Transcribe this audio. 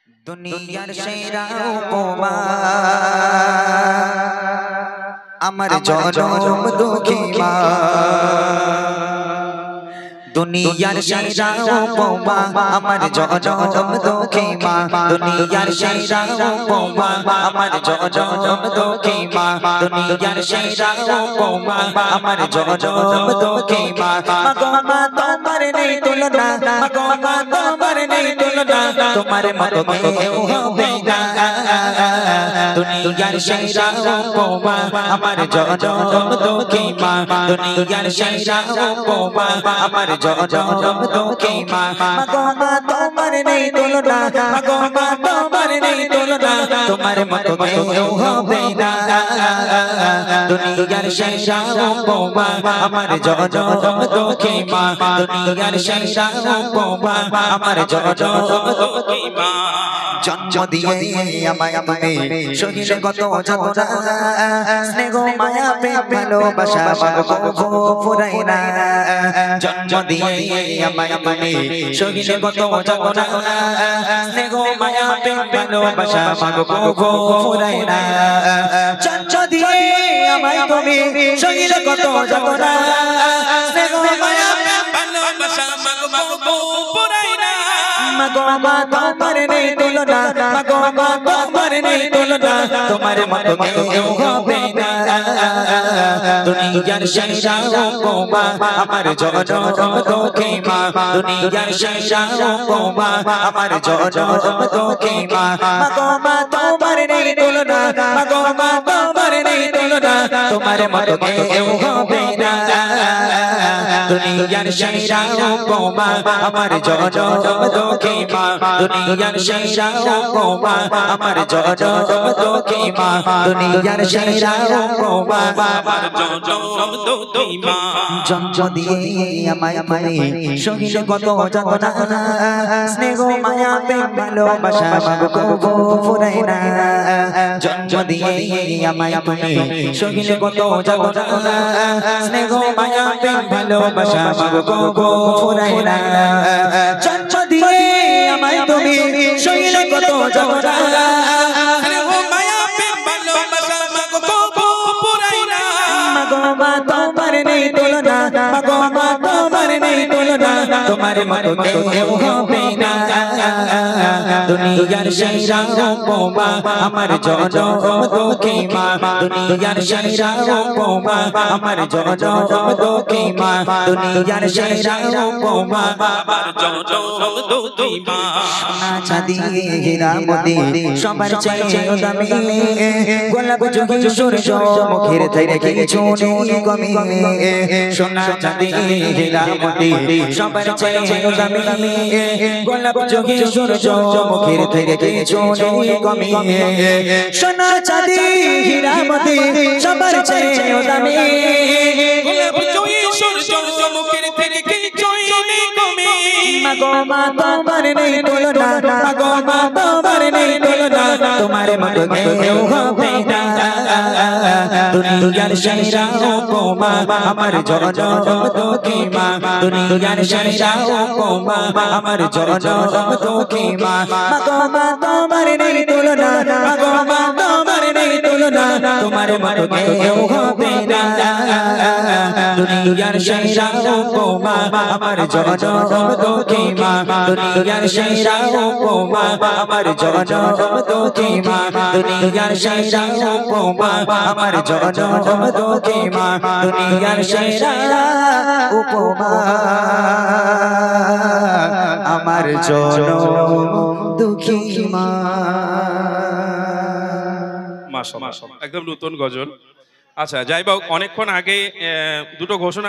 দুনিয়ার সেরা উপমা আমার জনম দুঃখী মা। দুনিয়ার সেরা উপমা আমার জনম দুঃখী মা। দুনিয়ার সেরা উপমা আমার জনম দুঃখী মা। দুনিয়ার সেরা উপমা আমার জনম দুঃখী মা। মাগো মা তোমার নেই তুলনা, মাগো মা তোমার নেই তুলনা, তোমার মতো কেউ হবে না। দুনিয়ার সেরা উপমা আমার জনম দুঃখী মা। দুনিয়ার সেরা উপমা আমার জনম দুঃখী মা। মাগো মা তোমার নেই তুলনা, মাগো মা তোমার নেই তুলনা, তোমার মতো কেউ হবে না। দুনিয়ার সেরা উপমা আমার জনম দুঃখী মা। দুনিয়ার সেরা উপমা আমার জনম দুঃখী মা। জন্ম দিয়ে আমায় তুমি সহিলে কত যন্ত্রণা, স্নেহ মায়া প্রেম ভালোবাসা মাগো ফুরাই না। জন্ম দিয়ে আমায় তুমি সহিলে কত যন্ত্রণা, স্নেহ মায়া প্রেম ভালোবাসা মাগো ফুরাই না। জন্ম দিয়ে আমায় তুমি সহিলে কত যন্ত্রণা, স্নেহ মায়া প্রেম ভালোবাসা মাগো ফুরাই না। মাগো মা তোমার নেই তুলনা, মাগো মা তোমার নেই তুলনা, তোমার মতো কেউ হবে না। দুনিয়ার সেরা উপমা আমার জনম দুঃখী মা। দুনিয়ার সেরা উপমা আমার জনম দুঃখী মা। মাগো মা তোমার নেই তুলনা, মাগো মা তোমার নেই তুলনা, তোমার মতো কেউ হবে না। দুনিয়ার সেরা উপমা আমার জনম দুঃখী মা। দুনিয়ার সেরা উপমা আমার জনম দুঃখী মা। দুনিয়ার সেরা উপমা আমার জনম দুঃখী মা। জন্ম দিয়ে আমায় তুমি সহিলে কত যন্ত্রণা, স্নেহ মায়া প্রেম ভালোবাসা মাগো ফুরাই না। জন্ম দিয়ে আমায় তুমি সহিলে কত যন্ত্রণা, স্নেহ মায়া প্রেম ভালোবাসা মাগো ফুরাই না। জন্ম দিয়ে আমায় তুমি সহিলে কত যন্ত্রণা, স্নেহ মায়া প্রেম ভালোবাসা মাগো ফুরাই না। মাগো মা তোমার নেই তুলনা, মাগো মা তোমার নেই তুলনা, তোমার মতো কেউ হবে না। দুনিয়ার সেরা উপমা আমার জনম দুঃখী মা। দুনিয়ার সেরা উপমা আমার জনম দুঃখী মা। দুনিয়ার সেরা উপমা আমার জনম দুঃখী মা। সোনা চাঁদি হীরা মোতি সবার চেয়ে দামি, গোলাপ চোখে সূর্য মুখের থেকে কিছু নেই কমি। সোনা চাঁদি হীরা মোতি সবার চেয়ে দামি, গোলাপ চোখে সূর্য মুখের থেকে কিছু নেই কমি। সোনা চাঁদি হীরা মোতি সবার চেয়ে দামি, গোলাপ চোখে সূর্য মুখের থেকে কিছু নেই কমি। মাগো মা তোমার নেই তুলনা, মাগো মা তোমার নেই তুলনা, তোমার মতো কেউ হবে না। দুনিয়ার সেরা উপমা আমার জনম দুঃখী মা। দুনিয়ার সেরা উপমা আমার জনম দুঃখী মা। মাগো মা তোমার নেই তুলনা, মাগো মা তোমার নেই তুলনা, তোমার মতো কেউ হবে না। দুনিয়ার সেরা উপমা আমার জনম দুঃখী মা। দুনিয়ার সেরা উপমা আমার জনম দুঃখী মা। দুনিয়ার সেরা উপমা আমার জনম দুঃখী মা। দুনিয়ার সেরা উপমা আমার জনম দুঃখী মা। মাশাআল্লাহ, একদম নতুন গজল। আচ্ছা যাই হোক, অনেকক্ষণ আগে দুটো ঘোষণা